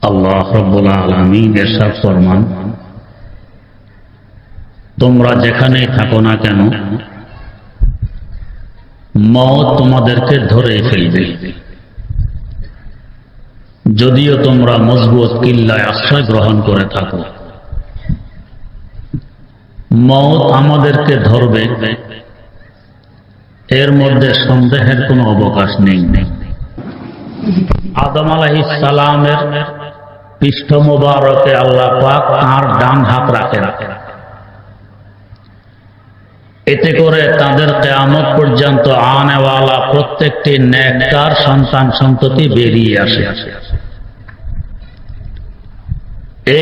আল্লাহ রাব্বুল আলামিন ইরশাদ ফরমান, তোমরা যেখানেই থাকো না কেন মওত তোমাদেরকে ধরে ফেলবে। যদিও তোমরা মজবুত কিল্লায় আশ্রয় গ্রহণ করে থাকো, মওত আমাদেরকে ধরবে, এর মধ্যে সন্দেহের কোনো অবকাশ নেই। আদম আলাইহিস সালামের পৃষ্ঠ মোবারকে আল্লাহ পাক তাঁর ডান হাত রাখেন, এতে করে তাদের কিয়ামত পর্যন্ত আনেওয়ালা প্রত্যেকটি নেককার সন্তান সন্ততি বেরিয়ে আসে।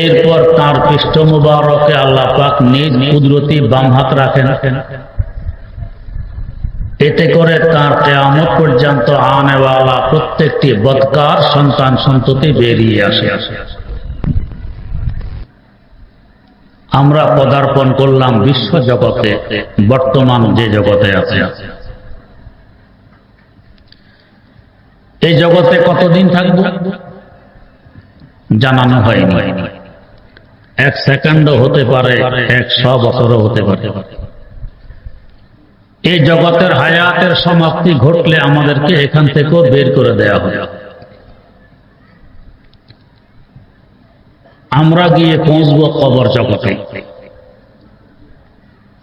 এরপর তাঁর পৃষ্ঠ মোবারকে আল্লাহ পাক নিজ কুদরতি বাম হাত রাখেন, এতে করে তাঁর কিয়ামত পর্যন্ত আনেওয়ালা প্রত্যেকটি বদকার সন্তান সন্ততি বেরিয়ে আসে। আমরা পদার্পণ করলাম বিশ্ব জগতে, বর্তমান যে জগতে আছে। এই জগতে কতদিন থাকব জানানো হয়নি। 1 সেকেন্ডও হতে পারে, 100 বছরও হতে পারে। এই জগতের হায়াতের সমাপ্তি ঘটলে আমাদেরকে এখান থেকেও বের করে দেয়া হবে। আমরা গিয়ে পৌঁছব কবর জগতে।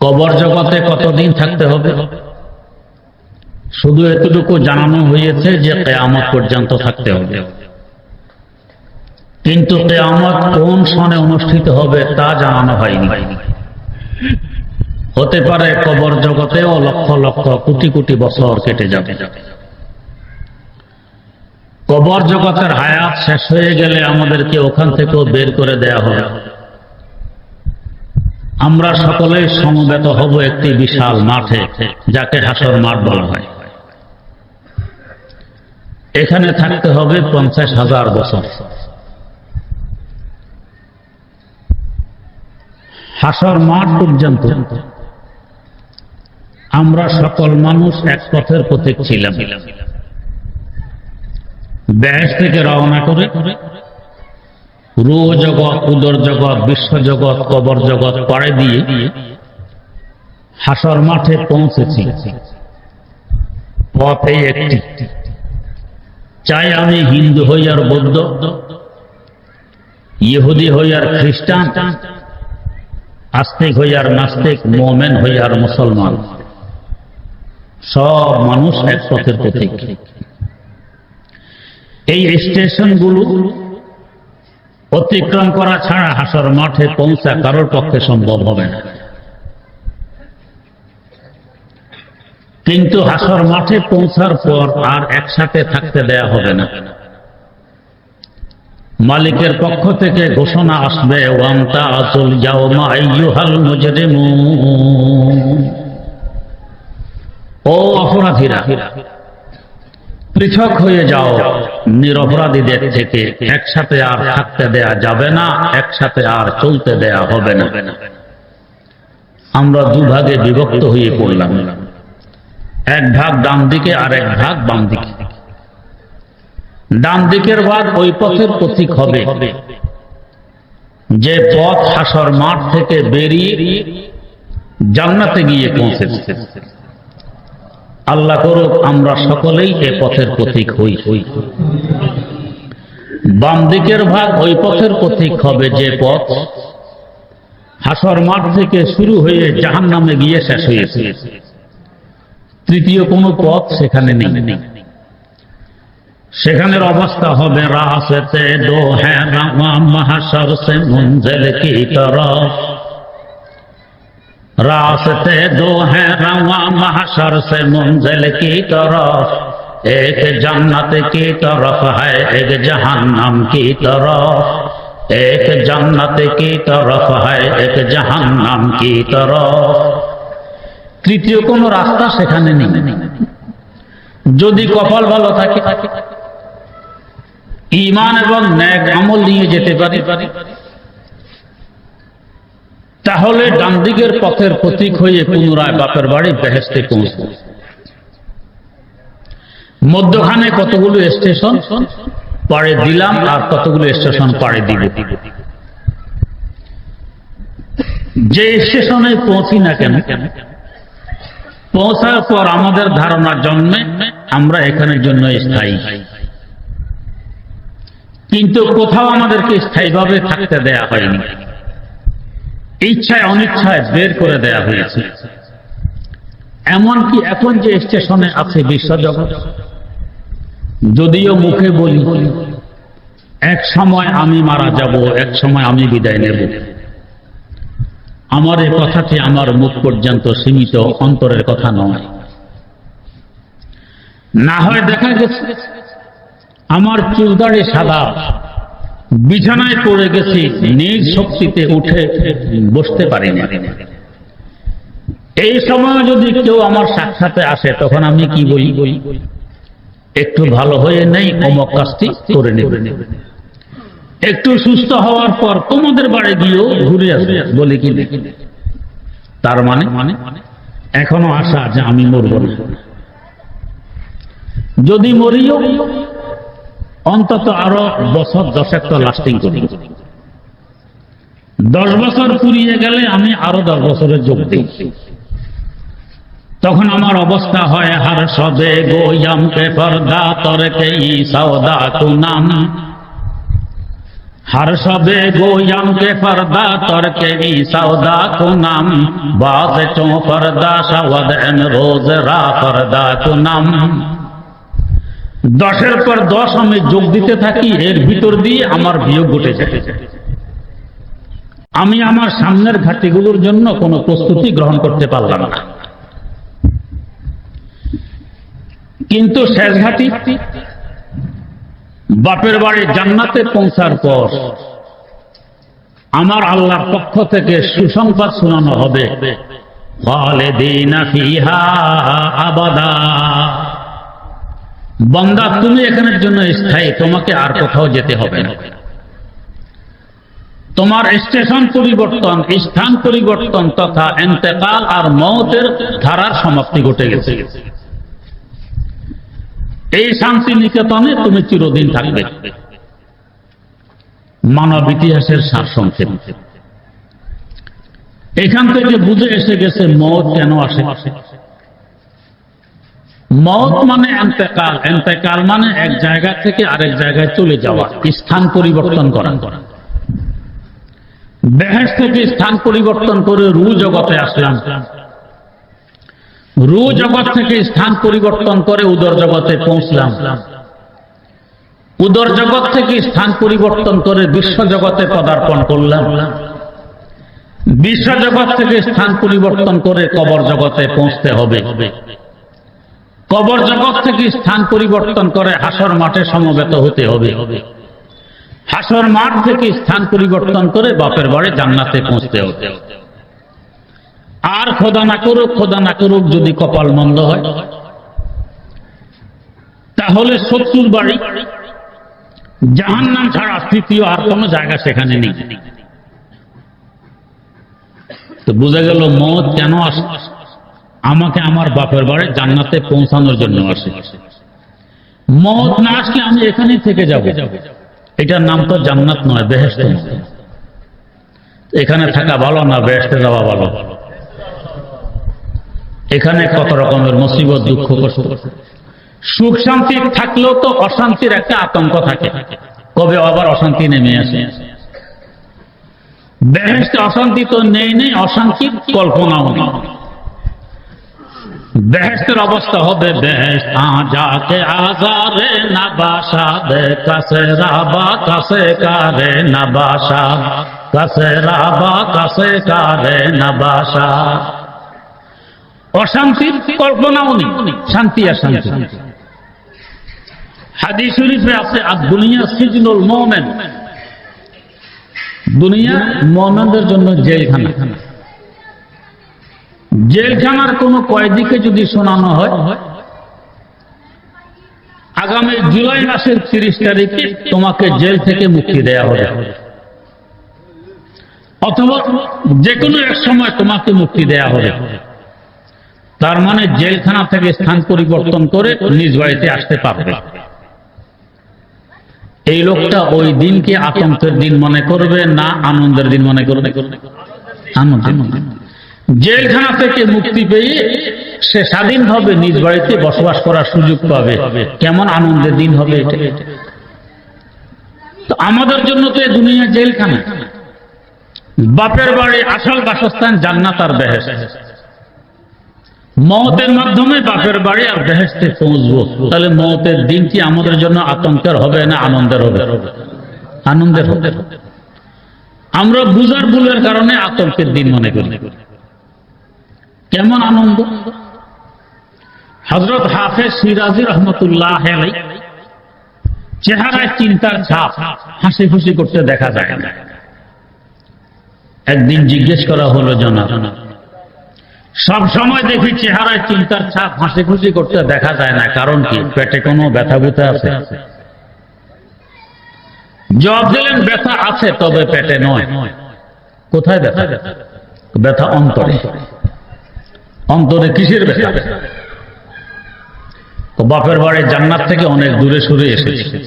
কবর জগতে কতদিন থাকতে হবে শুধু এতটুকু জানানো হয়েছে যে কিয়ামত পর্যন্ত থাকতে হবে, কিন্তু কিয়ামত কোন সনে অনুষ্ঠিত হবে তা জানানো হয়নি। হতে পারে কবর জগতেও লক্ষ লক্ষ কোটি কোটি বছর কেটে যাবে। কবর জগতের হায়াত শেষ হয়ে গেলে আমাদেরকে ওখান থেকেও বের করে দেয়া হবে। আমরা সকলেই সমবেত হব একটি বিশাল মাঠে, যাকে হাসর মাঠ বলা হয়। এখানে থাকতে হবে 50,000 বছর। হাসর মাঠ পর্যন্ত আমরা সকল মানুষ এক পথের পথিক ছিলাম। বেহেশত থেকে রওনা করে রূহ জগৎ, উদর জগৎ, বিশ্ব জগৎ, কবর জগৎ পাড়ে দিয়ে হাসর মাঠে পৌঁছেছি। পথ এই একটি, চাই আমি হিন্দু হই আর বৌদ্ধ, ইহুদি হই আর খ্রিস্টান, আস্তিক হই আর নাস্তিক, মুমিন হই আর মুসলমান, সব মানুষ এক পথের পথিক। এই স্টেশনগুলো অতিক্রম করা ছাড়া হাসর মাঠে পৌঁছা কারোর পক্ষে সম্ভব হবে না। কিন্তু হাসর মাঠে পৌঁছার পর আর একসাথে থাকতে দেয়া হবে না। মালিকের পক্ষ থেকে ঘোষণা আসবে, ওয়ামতাজুল ইয়াওমা আইয়ুহাল মুজরিমুন, ও অপরাধীরা পৃথক হয়ে যাও নিরপরাধীদের থেকে, একসাথে আর থাকতে দেয়া যাবে না, একসাথে আর চলতে দেয়া হবে না। আমরা দুভাগে বিভক্ত হয়ে পড়লাম, এক ভাগ ডান দিকে আর এক ভাগ বাম দিকে। ডান দিকের ভাগ ওই পথের পথিক হবে যে পথ হাসর মাঠ থেকে বেরিয়ে জান্নাতে গিয়ে পৌঁছেছে। আল্লাহ করুক আমরা সকলেই এ পথের পথিক হই। বাম দিকের ভাগ ওই পথের পথিক হবে যে পথ হাসর মাঠ থেকে শুরু হয়ে জাহান্নামে গিয়ে শেষ হয়েছে। তৃতীয় কোনো পথ সেখানে নেই। সেখানের অবস্থা হবে, রাস্তে দো হ্যাঁ রাওয়া মাহশর সে মুনজিল কি তরফ, रास्ते दो हैं रवा महशर से मंजिल की तरफ, एक जन्नत की तरफ है एक जहन्नम की तरफ, एक जन्नत की तरफ है एक जहन्नम की तरफ। তৃতীয় কোন রাস্তা সেখানে নেই। যদি কপাল ভালো থাকে, ঈমান এবং নেক আমল নিয়ে যেতে পারি, তাহলে ডান দিকের পথের প্রতীক হয়ে পুনরায় বাপের বাড়ি বেহেশতে পৌঁছব। মধ্যখানে কতগুলো স্টেশন, পাড়ে দিলাম আর কতগুলো স্টেশন পাড়ে দিব। যে স্টেশনে পৌঁছি না কেন, পৌঁছার পর আমাদের ধারণা জন্মে আমরা এখানের জন্য স্থায়ী, কিন্তু কোথাও আমাদেরকে স্থায়ীভাবে থাকতে দেয়া হয়নি, ইচ্ছায় অনিচ্ছায় বের করে দেয়া হয়েছে। এমনকি এখন যে স্টেশনে আছে বিশ্বজগৎ, যদিও মুখে বলি এক সময় আমি মারা যাব, এক সময় আমি বিদায় নেব, আমার এই কথাটি আমার মুখ পর্যন্ত সীমিত, অন্তরের কথা নয়। না হয় দেখা গেছে আমার চুলদাড়ি সাদা, বিছানায় পড়ে গেছি, নিজ শক্তিতে উঠে বসতে পারি না। এই সময় যদি কেউ আমার সাক্ষাতে আসে, তখন আমি কি বলি? একটু ভালো হয়ে নেই, অমুক কাজটি করে নেবে। একটু সুস্থ হওয়ার পর তোমাদের বাড়ি গিয়েও ঘুরে আসবে বলে কি? তার মানে এখনো আশা যে আমি মরব না। যদি মরিও অন্তত আরো বছর 10 তো লাস্টিং করি। 10 বছর পুরিয়ে গেলে আমি আরো 10 বছরে যোগ দিই। তখন আমার অবস্থা হয় হার সবে গোয়াম কে পর্দা তরকে ই সওদা কুনাম, हर सबे गोयम के पर्दा तरके ই सौदा कुनाम, बाज चो पर्दा शवद एन रोज रा पर्दा कुनाम। 10-এর পর 10 আমি যোগ দিতে থাকি, এর ভিতর দিয়ে আমার বিয়োগ ঘটে যায়। আমি আমার সামনের ঘাটিগুলোর জন্য কোনো প্রস্তুতি গ্রহণ করতে পারলাম না। কিন্তু শেষ ঘাটি বাপের বাড়ি জান্নাতে পৌঁছার পর আমার আল্লাহর পক্ষ থেকে সুসংবাদ শোনানো হবে, খালিদিনা ফিহা আবাদা। বান্দা তুমি এখানের জন্য স্থায়ী, তোমাকে আর কোথাও যেতে হবে না। তোমার স্টেশন পরিবর্তন, স্থান পরিবর্তন তথা ইন্তেকাল আর মওতের ধারার সমাপ্তি ঘটে গেছে। এই শান্তি নিকেতনে তুমি চিরদিন থাকবে। মানব ইতিহাসের সারসংক্ষেপ এখান থেকে বুঝে এসে গেছে মওত কেন আসে। মওত মানে ইন্তেকাল, ইন্তেকাল মানে এক জায়গা থেকে আরেক জায়গায় চলে যাওয়া, স্থান পরিবর্তন করা। বেহেশত থেকে স্থান পরিবর্তন করে রূহ জগতে আসলাম, রূহ জগৎ থেকে স্থান পরিবর্তন করে উদর জগতে পৌঁছলাম, উদর জগৎ থেকে স্থান পরিবর্তন করে বিশ্ব জগতে পদার্পণ করলাম, বিশ্ব জগৎ থেকে স্থান পরিবর্তন করে কবর জগতে পৌঁছতে হবে, কবর জগৎ থেকে স্থান পরিবর্তন করে হাসর মাঠে সমবেত হতে হবে, হাসর মাঠ থেকে স্থান পরিবর্তন করে বাপের বাড়ি জান্নাতে পৌঁছতে হবে। আর খোদা না করুক যদি কপাল মন্দ হয়, তাহলে শত্রুর বাড়ি জাহান্নাম ছাড়া তৃতীয় আর কোন জায়গা সেখানে নেই। তো বুঝা গেল মওত কেন আসে, আমাকে আমার বাপের বাড়ি জান্নাতে পৌঁছানোর জন্য আসে। মওত না আসলে আমি এখানেই থেকে যাব, এটার নাম তো জান্নাত নয়, বেহেশত। এখানে থাকা ভালো না বেহেশতে যাওয়া ভালো? এখানে কত রকমের মুসিবত, দুঃখ, কষ্ট, সুখ শান্তি থাকলেও তো অশান্তির একটা আতঙ্ক থাকে, কবে আবার অশান্তি নেমে আসে। বেহেশতে অশান্তি তো নেই, অশান্তির কল্পনাও নেই। বেহেশতের অবস্থা হবে বেহেশত যাকে আজারে নাবাসাদ কাছে রাবা কাছে কারে নাবাসাদ কাছে রাবা কাছে কারে নাবাসাদ। অশান্তির কল্পনাও নেই, শান্তি আর শান্তি। হাদিস শরীফে আছে দুনিয়া সিজনুল মুমিন, দুনিয়া মুমিনদের জন্য জেলখানা। জেলখানার কোন কয়েদিকে যদি শোনানো হয় আগামী জুলাই মাসের 30 তারিখে তোমাকে জেল থেকে মুক্তি দেয়া হবে, অথবা যে কোনো এক সময় তোমাকে মুক্তি দেয়া হবে, তার মানে জেলখানা থেকে স্থান পরিবর্তন করে নিজ বাড়িতে আসতে পারবে। এই লোকটা ওই দিনকে আতঙ্কের দিন মনে করবে না আনন্দের দিন মনে করবে? আনন্দের দিন। জেলখানা থেকে মুক্তি পেয়ে সে স্বাধীনভাবে নিজ বাড়িতে বসবাস করার সুযোগ পাবে, কেমন আনন্দের দিন হবে এটা। তো আমাদের জন্য তো এই দুনিয়া জেলখানা, বাপের বাড়ি আসল বাসস্থান জান্নাত আর বেহেশত। মওতের মাধ্যমে বাপের বাড়ি আর বেহেশতে পৌঁছবো, তাহলে মওতের দিন কি আমাদের জন্য আতঙ্কের হবে না আনন্দের হবে? আনন্দের হবে। আমরা বুঝার ভুলের কারণে আতঙ্কের দিন মনে করি। কেমন আনন্দ! হযরত হাফেজ শিরাজি রহমতুল্লাহ আলাইহি চেহারায় চিন্তার ছাপ, হাসি খুশি করতে দেখা যায় না। একদিন জিজ্ঞেস করা হলো, জনাব সব সময় দেখি চেহারায় চিন্তার ছাপ, হাসি খুশি করতে দেখা যায় না, কারণ কি? পেটে কোনো ব্যথা বুথা আছে? জবাব দিলেন, ব্যথা আছে, তবে পেটে নয়। কোথায় ব্যথা? ব্যথা অন্তরে। অন্তরে কিসের ব্যথা? বাপের বাড়ি জান্নাত থেকে অনেক দূরে সরে এসেছে।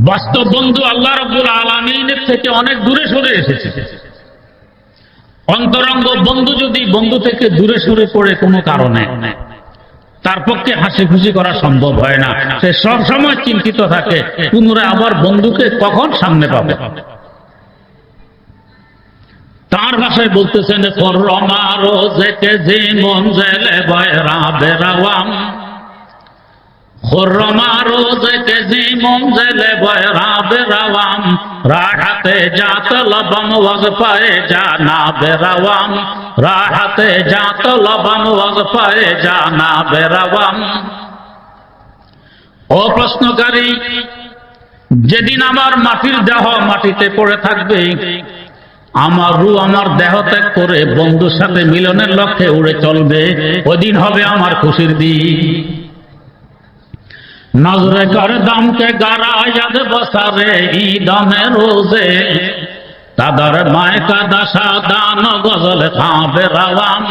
বাস্তব বন্ধু আল্লাহ রাব্বুল আলামিনের থেকে অনেক দূরে সরে এসেছে। অন্তরঙ্গ বন্ধু যদি বন্ধু থেকে দূরে সরে পড়ে কোনো কারণে, তার পক্ষে হাসি খুশি করা সম্ভব হয় না। সে সব সময় চিন্তিত থাকে পুনরায় আবার বন্ধুকে কখন সামনে পাবে। তার ভাষায় বলতেছেন, রাহাতে জাত লবম ওয়াজ পায়ে জানা বেরাওয়াম, রাহাতে জাত লবম ওয়াজ পায়ে জানা বেরাওয়াম। ও প্রশ্নকারী, যেদিন আমার মাটির দেহ মাটিতে পড়ে থাকবে, আমার রূহ আমার দেহ ত্যাগ করে বন্ধুর সাথে মিলনের লক্ষ্যে উড়ে চলবে, ওই দিন হবে আমার খুশির দিন। নজরে কর দমকে গারা ইয়াদ বসারে ঈদমে রোজে, তাদের মায়কা দশা দান গজল খাবে রাওয়াম,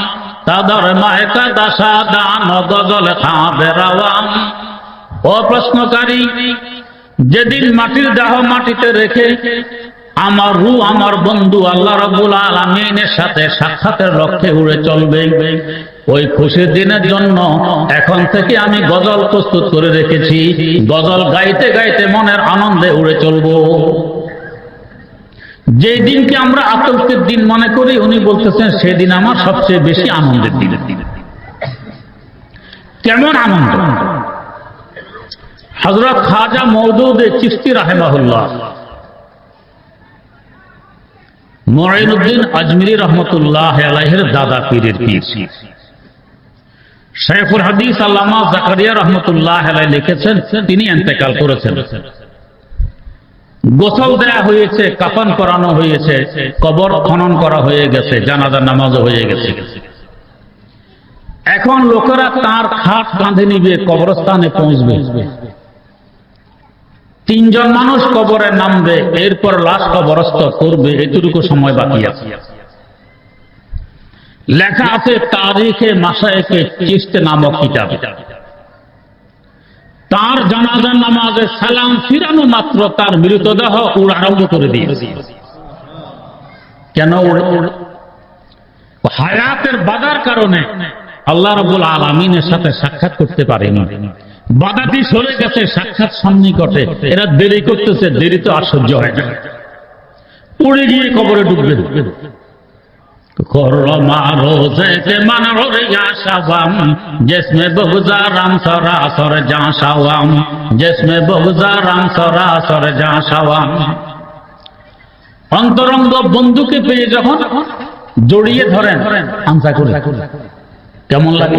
তাদের মায়কা দশা দান গজল খাবে রাওয়াম। ও প্রশ্নকারী, যেদিন মাটির দেহ মাটিতে রেখে আমার রূহ আমার বন্ধু আল্লাহ রাব্বুল আলামিনের সাথে সাক্ষাতের লক্ষ্যে উড়ে চলবে, ওই খুশির দিনের জন্য এখন থেকে আমি গজল প্রস্তুত করে রেখেছি। গজল গাইতে গাইতে মনের আনন্দে উড়ে চলবো। যে দিনকে আমরা আতঙ্কের দিন মনে করি, উনি বলতেছেন সেদিন আমার সবচেয়ে বেশি আনন্দের দিন। কেমন আনন্দ! হযরত খাজা মওদুদ চিশতি রাহিমাহুল্লাহ, মুঈনুদ্দিন আজমিরি রহমতুল্লাহ আলাইহির দাদা পীরের পীর শাইখুল হাদিস আল্লামা জাকারিয়া রহমতুল্লাহ আলাইহি লিখেছেন, তিনি ইন্তেকাল করেছেন। গোসল দেয়া হয়েছে, কাফন পরানো হয়েছে, কবর খনন করা হয়ে গেছে, জানাজার নামাজও হয়ে গেছে। এখন লোকেরা তার খাট কাঁধে নিবে, কবরস্থানে পৌঁছবে। তিনজন মানুষ কবরে নামবে, এরপর লাশ কবরস্থ করবে, এতটুকু সময় বাকি আছে। লেখা আছে তারিখে মাসায়েকে চিশতি নামক কিতাবে। তার জানাজার নামাজে সালাম ফিরানো মাত্র তার মৃতদেহ উড় আরম্ভ করে দিয়েছে। কেন উড়ে? হায়াতের বাধার কারণে আল্লাহ রাব্বুল আলামিনের সাথে সাক্ষাৎ করতে পারেনি। বাধাটি সরে গেছে, সাক্ষাৎ সন্নিকটে। এরা দেরি করতেছে, দেরি তো আর সহ্য হয় না, উড়ে গিয়ে কবরে ডুববে। অন্তরঙ্গ বন্ধুকে পেয়ে যখন জড়িয়ে ধরেন, আনসা করে কেমন লাগে?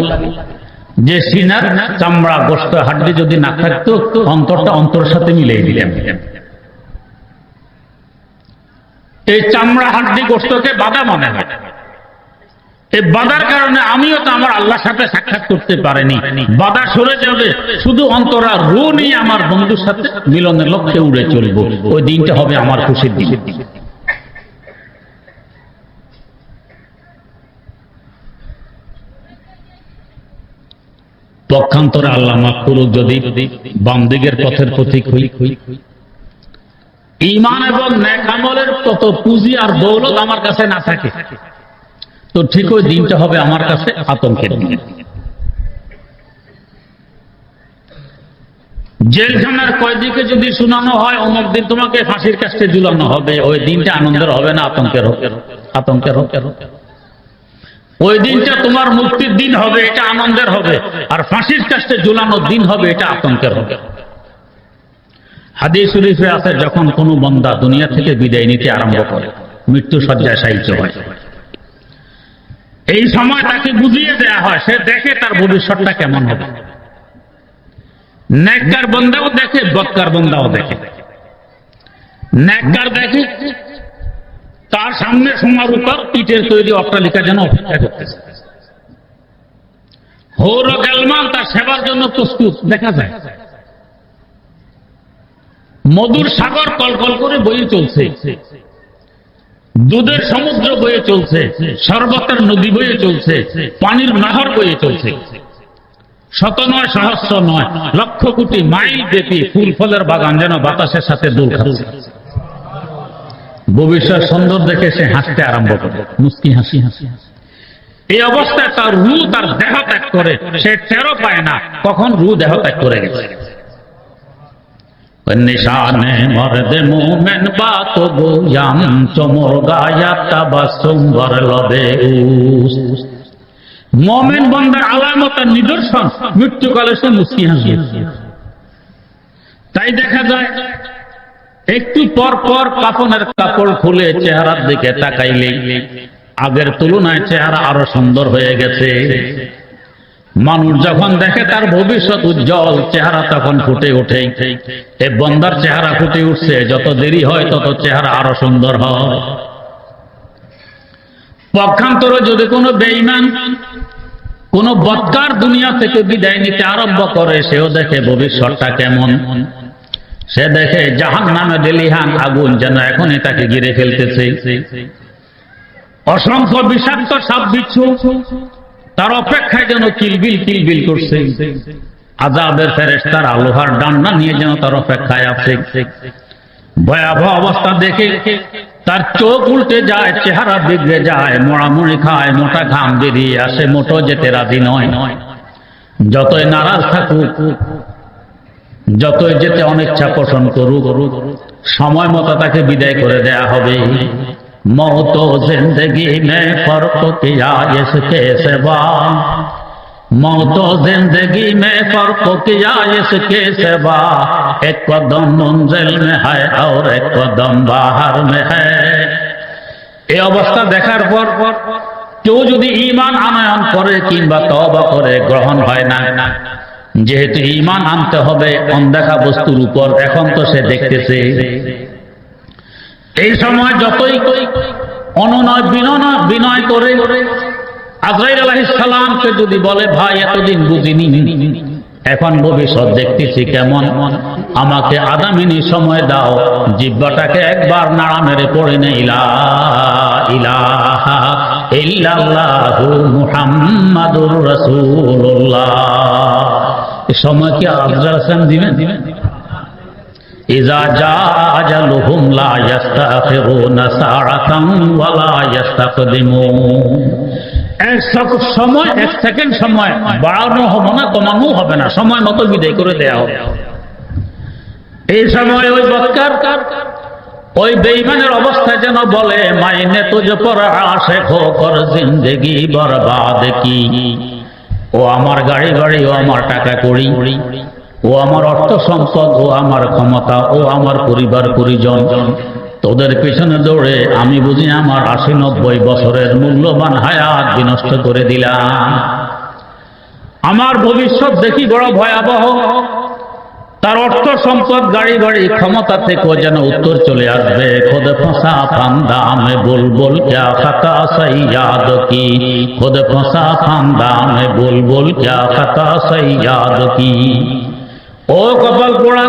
যে সিনার চামড়া গোশত হাড্ডি যদি না থাকতো, অন্তরটা অন্তরের সাথে মিলিয়ে দিলেন। এই চামড়া হাড্ডি গোশতকে বাধা মনে হয়। এই বাধার কারণে আমিও তো আমার আল্লাহর সাথে সাক্ষাৎ করতে পারিনি। বাধা সরে যাবে, শুধু অন্তরা রূহ নিয়ে আমার বন্ধুর সাথে মিলনের লক্ষ্যে উড়ে চলবো। ওই দিনটা হবে আমার খুশির দিন। পক্ষান্তরে আল্লাহ মাফ করুক, যদি বাম দিকের পথের পথিক হই, ঈমান এবং নেক আমলের তত পুঁজি আর দৌলত আমার কাছে না থাকে, তো ঠিক ওই দিনটা হবে আমার কাছে আতঙ্কের দিন। জেলখানার কয়েদিকে যদি শোনানো হয় অমুক দিন তোমাকে ফাঁসির কাছে ঝুলানো হবে, ওই দিনটা আনন্দের হবে না আতঙ্কের হবে? আতঙ্কের হবে। ওই দিনটা তোমার মুক্তির দিন হবে, এটা আনন্দের হবে, আর ফাঁসির কাছে ঝুলানোর দিন হবে, এটা আতঙ্কের হবে। হাদিস শরীফে আছে, যখন কোনো বান্দা দুনিয়া থেকে বিদায় নিতে আরম্ভ করে, মৃত্যু শয্যায় শায়িত হয়, এই সময় তাকে বুঝিয়ে দেয়া হয়, সে দেখে তার ভবিষ্যৎটা কেমন হবে। নেককার বান্দাও দেখে, বদকার বান্দাও দেখে। নেককার দেখে তার সামনে সোনার উপর ইটের তৈরি অট্টালিকা যেন অপেক্ষা করতেছে, হৌর গেলমান তার সেবার জন্য প্রস্তুত দেখা যায়। মধুর সাগর কলকল করে বয়ে চলছে, দুধের সমুদ্র বয়ে চলছে, শরবতের নদী বয়ে চলছে, পানির নহর বয়ে চলছে। শত নয়, সহস্র নয়, লক্ষ কোটি মাইল ব্যাপী ফুল ফলের বাগান যেন বাতাসের সাথে দোল খাচ্ছে। ভবিষ্যৎ সুন্দর দেখে সে হাসতে আরম্ভ করে, মুস্কি হাসি হাসি। এই অবস্থায় তার রূহ তার দেহ ত্যাগ করে, সে টেরও পায় না কখন রূহ দেহ ত্যাগ করে গেছে। নিশানে মর্দে মোমেন বাত গোয়াম চমর গায়া তাবাসসুম বর লবে। মুমিন বান্দার আলামত আর নিদর্শন মৃত্যুকালে সে মুস্কি হাসি। তাই দেখা যায় একটু পর পর কাফনের কাপড় খুলে চেহারার দিকে তাকাইলে আগের তুলনায় চেহারা আরো সুন্দর হয়ে গেছে। মানুষ যখন দেখে তার ভবিষ্যৎ উজ্জ্বল, চেহারা তখন ফুটে ওঠে। এই বান্দার চেহারা ফুটে উঠছে, যত দেরি হয় তত চেহারা আরো সুন্দর হয়। পক্ষান্তরে যদি কোনো বেঈমান, কোন বদকার দুনিয়া থেকে বিদায় নিতে আরম্ভ করে, সেও দেখে ভবিষ্যৎটা কেমন। সে দেখে জাহান্নামে দেলিহান আগুন যেন এখনই তাকে ঘিরে ফেলতেছে। অসংখ্য বিষাক্ত সাপ বিচ্ছু তার অপেক্ষায় যেন কিলবিল কিলবিল করছে। আযাবের ফেরেশতারা লোহার ডান্ডা নিয়ে যেন তার অপেক্ষায় আছে। ভয়াবহ অবস্থা দেখে তার চোখ উল্টে যায়, চেহারা বিগড়ে যায়, মোড়ামুড়ি খায়, মোটা ঘাম বেরিয়ে আসে, মোটো যেতে রাজি নয়। যতই নারাজ থাকুক, যতই যেতে অনিচ্ছা পোষণ করুক, সময় মতো তাকে বিদায় করে দেয়া হবে। मौत जिंदगी में फर्क किया इसके सिवा, मौत जिंदगी में फर्क किया इसके सिवा, एक कदम मंजिल में है और एक कदम बाहर में है। এই অবস্থা দেখার পর কেউ যদি ঈমান আনয়ন করে কিংবা তওবা করে, গ্রহণ হয় না। যেহেতু ঈমান আনতে হবে অনদেখা বস্তুর উপর, এখন তো সে দেখতেছে। এই সময় যতই অনুনয় বিনয় করে আজরাইল আলাইহিস সালামকে যদি বলে, ভাই এতদিন বুঝিনি, এখন ভবিষ্যৎ দেখতেছি কেমন, আমাকে আধা মিনিট সময় দাও, জিহ্বাটাকে একবার নাড়া মেরে পড়ে নেই লা ইলাহা ইল্লাল্লাহু মুহাম্মাদুর রাসূলুল্লাহ। এই সময় কি আজরাইল সালাম দিবেন? ইযা জা আজালুহুম লা ইস্তাখিরুনা সাআতান ওয়া লা ইস্তাকদিমুন। সময়, এক সেকেন্ড সময় বাড়ানো হবে না, কমানো হবে না, সময় মতো বিদায় করে দেয়া হবে। এই সময় ওই বদকার, ওই বেঈমানের অবস্থায় যেন বলে, মাইনে তুঝ পর আশিক হোকর জিন্দেগি বরবাদ কি। ও আমার গাড়ি বাড়ি, ও আমার টাকা কড়ি, ও আমার অর্থ সম্পদ, ও আমার ক্ষমতা, ও আমার পরিবার পরিজন, তোদের পেছনে দৌড়ে আমি বুঝি আমার ৮০-৯০ বছরের মূল্যবান হায়াত বিনষ্ট করে দিলাম। আমার ভবিষ্যৎ দেখি বড় ভয়াবহ। তার অর্থ সম্পদ, গাড়ি বাড়ি, ক্ষমতা থেকেও যেন উত্তর চলে আসবে, খুদ ফসা ফান্দা মে বুলবুল ক্যা খাতা সৈয়াদ কি, খুদ ফসা ফান্দা মে বুলবুল ক্যা খাতা সৈয়াদ কি। ও কপাল পোড়া,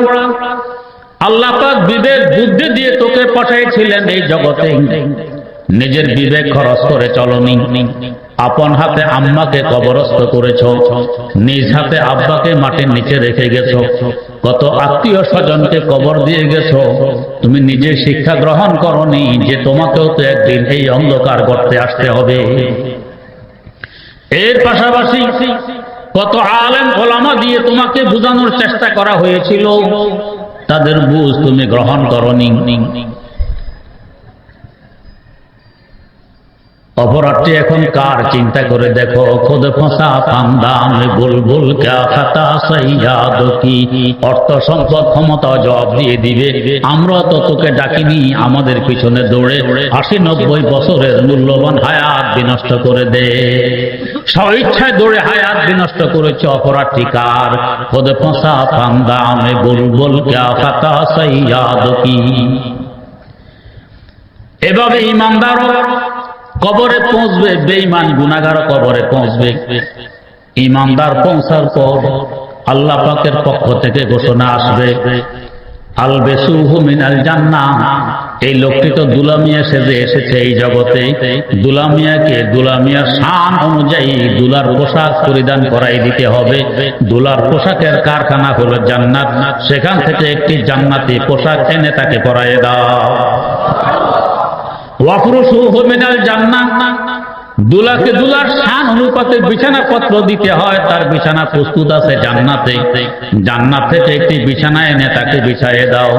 আল্লাহ পাক বিবেক বুদ্ধি দিয়ে তোকে পাঠিয়েছিলেন এই জগতে, নিজের বিবেক খরচ করে চলনি, আপন হাতে আম্মাকে কবরস্থ করেছ, নিজ হাতে আব্বাকে মাটির নিচে রেখে গেছ, কত আত্মীয় স্বজনকে কবর দিয়ে গেছ, তুমি নিজে শিক্ষা গ্রহণ করনি যে তোমাকেও তো একদিন এই অন্ধকার গর্তে আসতে হবে। এর পাশাপাশি কত আলেম ওলামা দিয়ে তোমাকে বোঝানোর চেষ্টা করা হয়েছিল, তাদের বুঝ তুমি গ্রহণ করনি। অপরাধটি এখন কার চিন্তা করে দেখো। খুদ ফসা ফান্দাম বুলবুল ক্যা খাতা সৈয়াদ কি, অর্থ সম্পদ ক্ষমতা জবাব দিয়ে দিবে, আমরা তো তোকে ডাকিনি, আমাদের পিছনে দৌড়ে ৮০-৯০ বছরের মূল্যবান হায়াত বিনষ্ট করে দে। স্বইচ্ছায় দৌড়ে হায়াত বিনষ্ট করেছে, অপরাধটি কার? খুদ ফসা ফান্দাম বুলবুল ক্যা খাতা সৈয়াদ কি। এভাবে ইমানদার কবরে পৌঁছবে, বেঈমান গুনাহগার কবরে পৌঁছবে। ইমানদার পৌঁছার পর আল্লাহ পাকের পক্ষ থেকে ঘোষণা আসবে, আলবেসুহু মিনাল জান্নাহ। এই লোকটি তো দুলামিয়া সেজে এসেছে এই জগতে, দুলামিয়াকে দুলামিয়ার শান অনুযায়ী দুলার পোশাক পরিধান করাই দিতে হবে। দুলার পোশাকের কারখানা হলো জান্নাত, সেখান থেকে একটি জান্নাতি পোশাক এনে তাকে পরায়ে দাও। ওয়াফরুশুহু মিনাল জান্নাহ, দুলাকে দুলার শান অনুপাতে বিছানাপত্র দিতে হয়, তার বিছানা প্রস্তুত আছে জান্নাতে, জান্নাত থেকে একটি বিছানা এনে তাকে বিছাইয়ে দাও।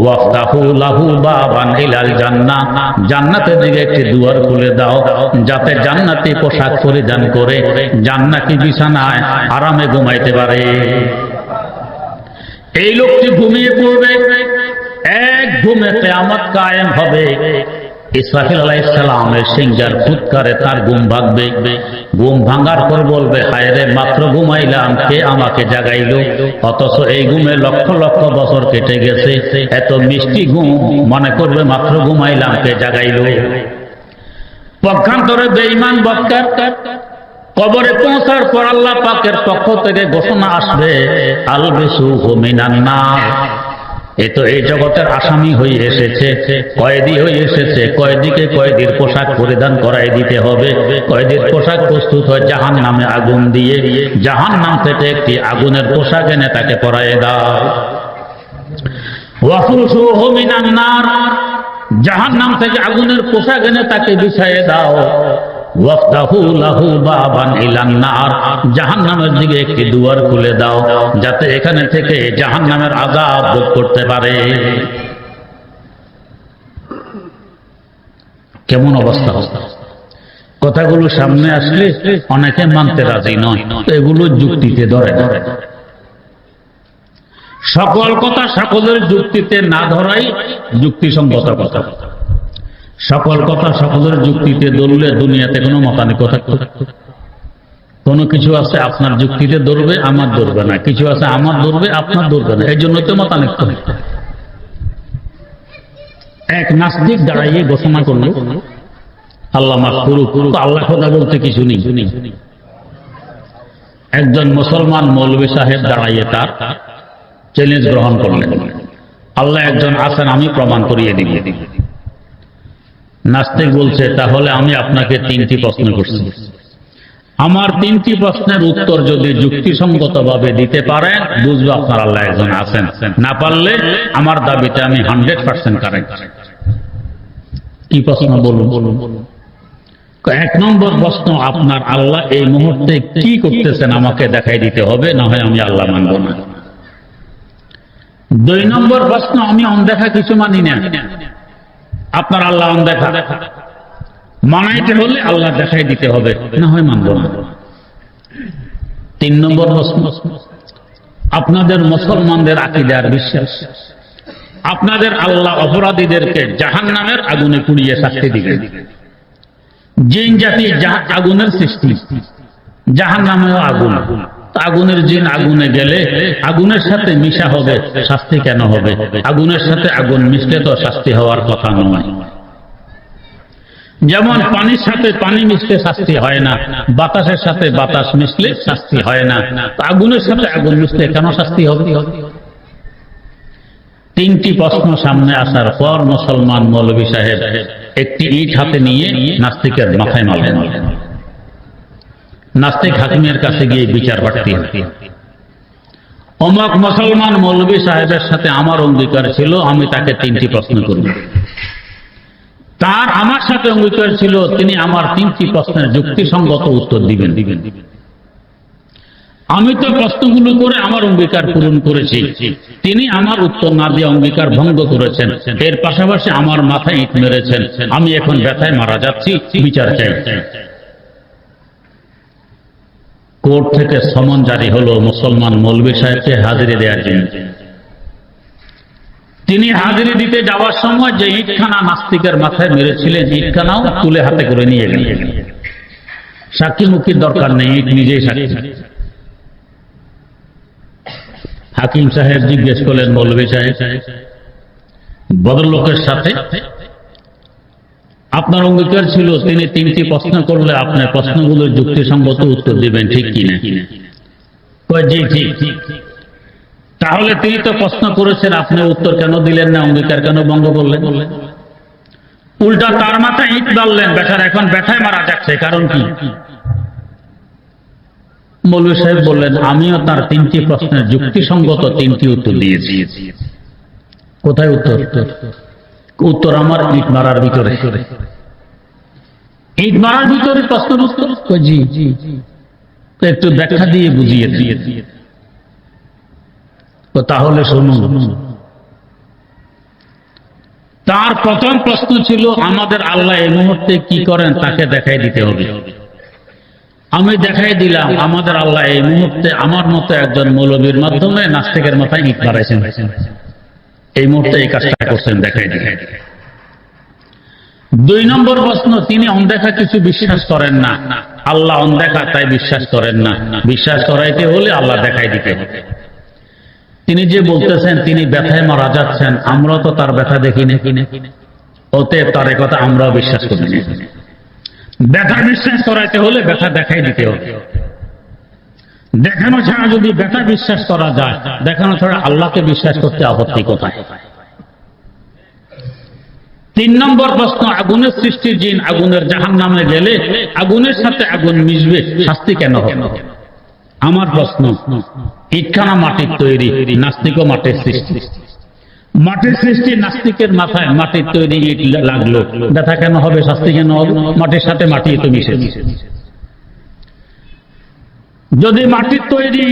ওয়াফতাহু লাহু বাবান ইলাল জান্নাহ, জান্নাতের দিকে একটি দুয়ার খুলে দাও, যাতে জান্নাতি পোশাক পরিধান করে জান্নাতি বিছানায় আরামে ঘুমাইতে পারে। এই লোকটি ঘুমিয়ে পড়বে, এক ঘুমে কিয়ামত কায়েম হবে। ইসরাফিল আলাইহিস সালামের সিংহার ফুৎকারে তার ঘুম ভাঙবে। ঘুম ভাঙার পর বলবে, হায় রে, মাত্র ঘুমাইলাম, কে আমাকে জাগাইলো? অথচ এই ঘুমে লক্ষ লক্ষ বছর কেটে গেছে। এত মিষ্টি ঘুম, মনে করবে মাত্র ঘুমাইলাম, কে জাগাইলো? পক্ষান্তরে বেঈমান বক্কার কবরে পৌঁছার পর আল্লাহ পাকের পক্ষ থেকে ঘোষণা আসবে, আলবিসুহু মিনান নার। এ তো এই জগতের আসামি হয়ে এসেছে, কয়েদি হয়ে এসেছে, কয়েদিকে কয়েদির পোশাক পরিধান করাই দিতে হবে। কয়েদির পোশাক প্রস্তুত হয় জাহান্নামে আগুন দিয়ে, জাহান্নাম থেকে একটি আগুনের পোশাক এনে তাকে পরায়ে দাও। ওয়াফরুশুহু মিনান নার, জাহান্নাম থেকে আগুনের পোশাক এনে তাকে বিছাইয়ে দাও। ওয়াফতাহু লাহু বাবান ইলান নার, জাহান্নামের দিকে একটি দুয়ার খুলে দাও, যাতে এখানে থেকে জাহান্নামের আযাব ভোগ করতে পারে। কেমন অবস্থা? কথাগুলো সামনে আসলে অনেকে মানতে রাজি নয়, এগুলো যুক্তিতে ধরে। সকল কথা সকলের যুক্তিতে না ধরাই যুক্তিসঙ্গত কথা। সকল কথা সকলের যুক্তিতে ধরলে দুনিয়াতে কোনো মতানৈক্য থাকবে। কোনো কিছু আছে আপনার যুক্তিতে ধরবে, আমার ধরবে না, কিছু আছে আমার ধরবে, আপনার ধরবে না, এই জন্য তো মতানৈক্য। এক নাস্তিক দাঁড়াইয়ে ঘোষণা করলো, আল্লাহ মাফ করুক, আল্লাহ কথা বলতে কিছু নেই। একজন মুসলমান মৌলভী সাহেব দাঁড়াইয়ে তার চ্যালেঞ্জ গ্রহণ করলেন, আল্লাহ একজন আছেন, আমি প্রমাণ করিয়ে দিব। নাস্তিক বলছে, তাহলে আমি আপনাকে 3টি প্রশ্ন করছি, আমার 3টি প্রশ্নের উত্তর যদি যুক্তিসঙ্গতভাবে দিতে পারেন, বুঝবো আপনার আল্লাহ একজন আছেন, না পারলে আমার দাবিতে আমি 100% কারেক্ট। কি প্রশ্ন বলুন? 1 নম্বর প্রশ্ন, আপনার আল্লাহ এই মুহূর্তে কি করতেছেন আমাকে দেখাই দিতে হবে, না হয় আমি আল্লাহ মানব না। 2 নম্বর প্রশ্ন, আমি অনদেখা কিছু মানি না, আপনার আল্লাহ অনদেখা, মানাইতে হলে আল্লাহ দেখাই দিতে হবে, না হয় মানব না। 3 নম্বর প্রশ্ন, আপনাদের মুসলমানদের আকীদার বিশ্বাস, আপনাদের আল্লাহ অপরাধীদেরকে জাহান্নামের আগুনে পুড়িয়ে শাস্তি দিবেন। জিন জাতি আগুনের সৃষ্টি, জাহান্নামেও আগুন, আগুনের জিন আগুনে গেলে আগুনের সাথে মিশা হবে, শাস্তি কেন হবে? আগুনের সাথে আগুন মিশলে তো শাস্তি হওয়ার কথা নয়। যেমন পানির সাথে পানি মিশলে শাস্তি হয় না, বাতাসের সাথে বাতাস মিশলে শাস্তি হয় না, আগুনের সাথে আগুন মিশলে কেন শাস্তি হবে? তিনটি প্রশ্ন সামনে আসার পর মুসলমান মৌলভী সাহেব একটি ইট হাতে নিয়ে নাস্তিকের মাথায় মারলেন। নাস্তিক হাকিমের কাছে গিয়ে বিচার প্রার্থী হল, অমক মুসলমান মৌলভী সাহেবের সাথে আমার অঙ্গীকার ছিল আমি তাকে তিনটি প্রশ্ন করব। তার আমার সাথে অঙ্গীকার ছিল তিনি আমার তিনটি প্রশ্নের যুক্তিসঙ্গত উত্তর দিবেন। আমি তো প্রশ্নগুলো করে আমার অঙ্গীকার পূরণ করেছি, তিনি আমার উত্তর না দিয়ে অঙ্গীকার ভঙ্গ করেছেন, এর পাশাপাশি আমার মাথায় ইট মেরেছেন, আমি এখন ব্যথায় মারা যাচ্ছি, বিচার চাই। কোর্ট থেকে সমন জারি হলো মুসলমান মৌলভী সাহেবকে হাজিরি দেওয়ার জন্য। তিনি হাজিরি দিতে যাওয়ার সময় যে ইটখানা নাস্তিকের মাথায় মেরেছিলেন ইটখানাও তুলে হাতে করে নিয়ে গেলেন। সাক্ষী মুক্তির দরকার নেই, ইট নিজেই সাক্ষী। হাকিম সাহেব জিজ্ঞেস করলেন, মৌলভী সাহেব ভদ্রলোকের সাথে আপনার অঙ্গীকার ছিল তিনি তিনটি প্রশ্ন করলে আপনার প্রশ্নগুলোর যুক্তিসঙ্গত উত্তর দিবেন, ঠিক কিনা? জি ঠিক। তাহলে তিনি তো প্রশ্ন করেছেন, আপনি উত্তর কেন দিলেন না, অঙ্গীকার কেন ভঙ্গ করলেন? উল্টা তার মাথায় ইট মারলেন, বেচারা এখন ব্যথায় মারা যাচ্ছে, কারণ কি? মৌলভী সাহেব বললেন, আমিও তার তিনটি প্রশ্নের যুক্তিসঙ্গত তিনটি উত্তর দিয়েছি। কোথায় উত্তর? উত্তর আমার ইট মারার ভিতরে। ইট মারার ভিতরে প্রশ্নের উত্তর? জি। একটু ব্যাখ্যা দিয়ে বুঝিয়ে দিয়ে। তাহলে শুনুন, তার প্রথম প্রশ্ন ছিল আমাদের আল্লাহ এই মুহূর্তে কি করেন তাকে দেখাই দিতে হবে। আমি দেখাই দিলাম আমাদের আল্লাহ এই মুহূর্তে আমার মতো একজন মৌলবীর মাধ্যমে নাস্তিকের মাথায় ইট মারাইছেন, এই মুহূর্তে এই কাজটা করছেন, দেখাই দিলেন। 2 নম্বর প্রশ্ন, তিনি অনদেখা কিছু বিশ্বাস করেন না, আল্লাহ অনদেখা তাই বিশ্বাস করেন না, বিশ্বাস করাইতে হলে আল্লাহ দেখাই দিতে হবে। তিনি যে বলতেছেন তিনি ব্যথায় মারা যাচ্ছেন, আমরা তো তার ব্যথা দেখি না, অতএব তার কথা আমরাও বিশ্বাস করি না। ব্যথা বিশ্বাস করাইতে হলে ব্যথা দেখাই দিতে হবে। দেখানো ছাড়া যদি ব্যথা বিশ্বাস করা যায়, দেখানো ছাড়া আল্লাহকে বিশ্বাস করতে আপত্তি কোথায়? 3 নম্বর প্রশ্ন, আগুনের সৃষ্টি জিন আগুনের জাহান্নামে গেলে আগুনের সাথে আগুন মিশবে, শাস্তি কেন হবে? আমার প্রশ্ন, ইটখানা মাটির তৈরি, নাস্তিকও মাটির সৃষ্টি। মাটির সৃষ্টি নাস্তিকের মাথায় মাটির তৈরি ইট লাগলো, ব্যথা কেন হবে, শাস্তি কেন হবে? মাটির সাথে মাটি তো মিশে। যদি মাটির তৈরি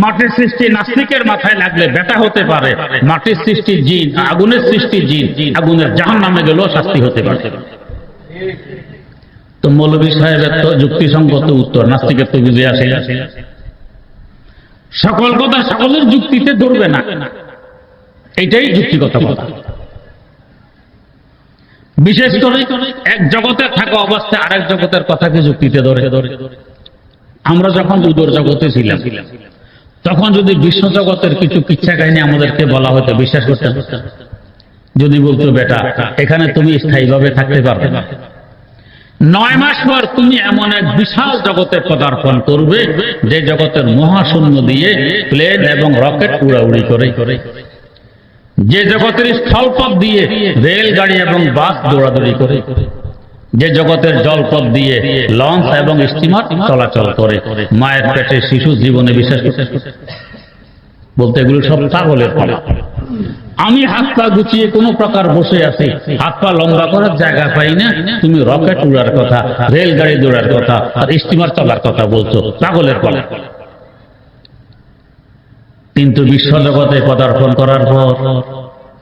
মাটির সৃষ্টি নাস্তিকের মাথায় লাগলে ব্যথা হতে পারে, মাটির সৃষ্টি জিন আগুনের সৃষ্টি জিন আগুনের জাহান্নামে গেলেও শাস্তি হতে পারে। তো মৌলভী সাহেবের তো যুক্তিসঙ্গত উত্তর, নাস্তিকের তো বুঝে আসে। সকল কথা সকলের যুক্তিতে ধরবে না, এটাই যুক্তিগত কথা। বিশেষ করে এক জগতে থাকা অবস্থায় আরেক জগতের কথাকে যুক্তিতে ধরে। আমরা যখন উদর জগতে ছিলাম তখন যদি বিশ্ব জগতের কিছু কিচ্ছা কাহিনী আমাদেরকে বলা হতো বিশ্বাস করতাম। যদি বলতো বেটা এখানে তুমি স্থায়ীভাবে থাকতে পারবে না, 9 মাস পর তুমি এমন এক বিশাল জগতে পদার্পণ করবে যে জগতের মহাশূন্য দিয়ে প্লেন এবং রকেট উড়াউড়ি করে, যে জগতের স্থলপথ দিয়ে রেলগাড়ি এবং বাস দৌড়াদৌড়ি করে, যে জগতের জলপথ দিয়ে লঞ্চ এবং স্টিমার চলাচল করে, মায়ের পেটে শিশু জীবনে বিশ্বাস করতে বলতে এগুলো সব পাগলের ফল। আমি হাত পা গুছিয়ে কোন প্রকার বসে আছি, হাত পা লম্বা করার জায়গা পাই না, তুমি রকেট উড়ার কথা, রেলগাড়ি দৌড়ার কথা আর স্টিমার চলার কথা বলছো, পাগলের ফল। কিন্তু বিশ্ব জগতে পদার্পণ করার পর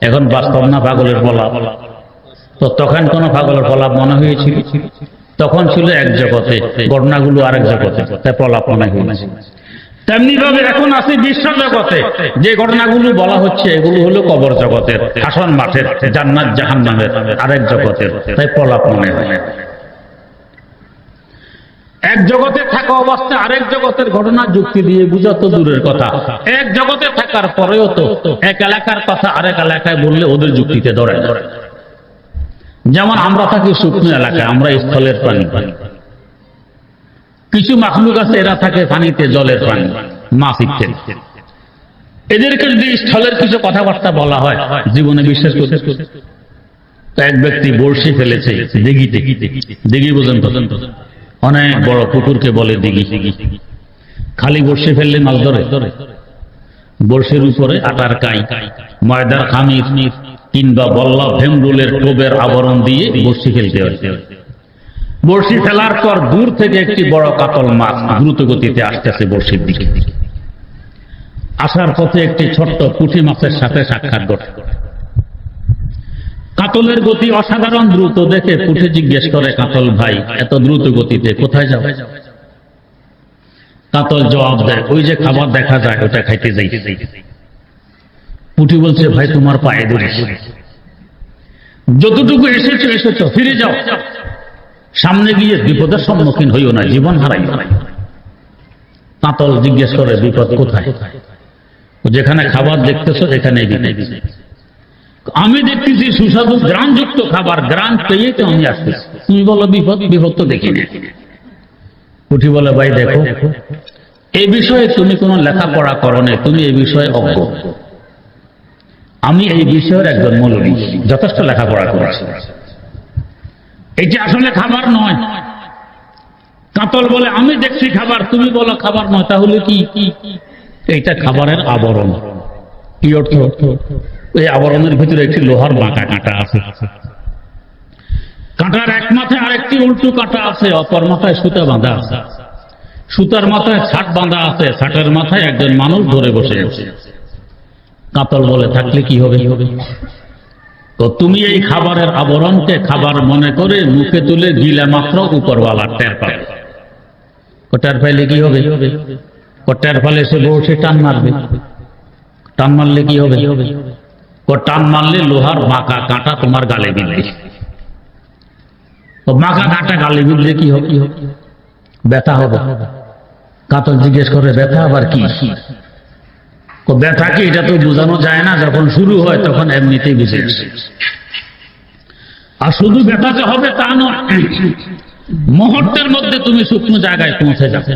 এখন বাস্তব না পাগলের ফলা? তো তখন কোন পাগলের ফলাপ মনে হয়েছিল? তখন ছিল এক জগতে, ঘটনাগুলো আরেক জগতে, তাই ফলাপ মনে হয়েছে। তেমনি ভাবে এখন আছে বিশ্ব জগতে, যে ঘটনাগুলো বলা হচ্ছে এগুলো হলো কবর জগতের, আসন মাঠের, জান্নাত জাহান্নামের আরেক জগতের, তাই ফলাপ মনে হয়। এক জগতে থাকা অবস্থায় আরেক জগতের ঘটনা যুক্তি দিয়ে বুঝা তো দূরের কথা, এক জগতে থাকার পরেও তো এক এলাকার কথা আরেক এলাকায় বললে ওদের যুক্তিতে ধরে। যেমন আমরা থাকি শুকনো এলাকায়, আমরা স্থলের প্রাণী। কিছু মাখলুক আছে এরা থাকে পানিতে, জলের প্রাণী, মাছ ইত্যাদি। এদেরকে যদি স্থলের কিছু কথাবার্তা বলা হয় জীবনে বিশ্বাস করতে। এক ব্যক্তি বড়শি ফেলেছে দিঘিতে, দিঘি বোঝেন তো, অনেক বড় পুকুরকে বলে দিঘি। খালি বড়শি ফেললে মাছ ধরে? বড়শির উপরে আটার কাই, ময়দার খামির কিংবা বল্লা ভেমরুলের টোবের আবরণ দিয়ে বড়শি ফেলতে হয়। বড়শি ফেলার পর দূর থেকে একটি বড় কাতল মাছ দ্রুত গতিতে আসতেছে বড়শির দিকে। আসার পথে একটি ছোট্ট পুঁটি মাছের সাথে সাক্ষাৎ ঘটে। কাতলের গতি অসাধারণ দ্রুত দেখে পুঁটি জিজ্ঞেস করে, কাতল ভাই, এত দ্রুত গতিতে কোথায় যাও? কাতল জবাব দেয়, ওই যে খাবার দেখা যায় ওটা খাইতে যাই। পুঁটি বলছে, ভাই তোমার পায়ে ধরে, যতটুকু এসেছো এসেছো, ফিরে যাও, সামনে গিয়ে বিপদের সম্মুখীন হইও না, জীবন হারাই। কাতল জিজ্ঞেস করে, বিপদ কোথায়? যেখানে খাবার দেখতেছো এখানে। আমি দেখতেছি সুস্বাদু গ্রানযুক্ত খাবার, গ্রান পেয়ে তো আমি আসতেছি, তুমি বলো বিপদ? বিপদ তো দেখি না। পুঁটি বলে, ভাই দেখো, এই বিষয়ে তুমি কোনো লেখাপড়া করো না, তুমি এই বিষয়ে অজ্ঞ। আমি এই বিষয়ের একজন মৌলবী, যথেষ্ট লেখাপড়া করেছি। এটি আসলে খাবার নয়। কাতল বলে, আমি দেখছি খাবার, তুমি বলো খাবার নয়, তাহলে কি? এইটা খাবারের আবরণ। কি অর্থ? এই আবরণের ভিতরে একটি লোহার বাঁকা কাঁটা আছে। কাঁটার এক মাথায় আরেকটি উল্টো কাঁটা আছে, অপর মাথায় সুতা বাঁধা আছে। সুতার মাথায় ছাট বাঁধা আছে, ছাটের মাথায় একজন মানুষ ধরে বসে আছে। কাতল বলে, থাকলে কি হবে? তো তুমি এই খাবারের আবরণকে খাবার মনে করে মুখে তুলে গিলে মাত্র উপরওয়ালা টের পাবে। টের পাইলে কি হবে? টের পালে সে বসে টান মারবে। টান মারলে কি হবে? টান মারলে লোহার বাঁকা কাঁটা তোমার গালে বিঁধবে। বাঁকা কাঁটা গালে বিঁধলে কি হবে? ব্যথা হবে। কাতল জিজ্ঞেস করে, ব্যথা আবার কি? ব্যথা কি এটা তো বোঝানো যায় না, যখন শুরু হয় তখন এমনিতেই বুঝে আসে। আর শুধু ব্যথা যে হবে তা নয়, মুহূর্তের মধ্যে তুমি শুকনো জায়গায় পৌঁছে যাবে।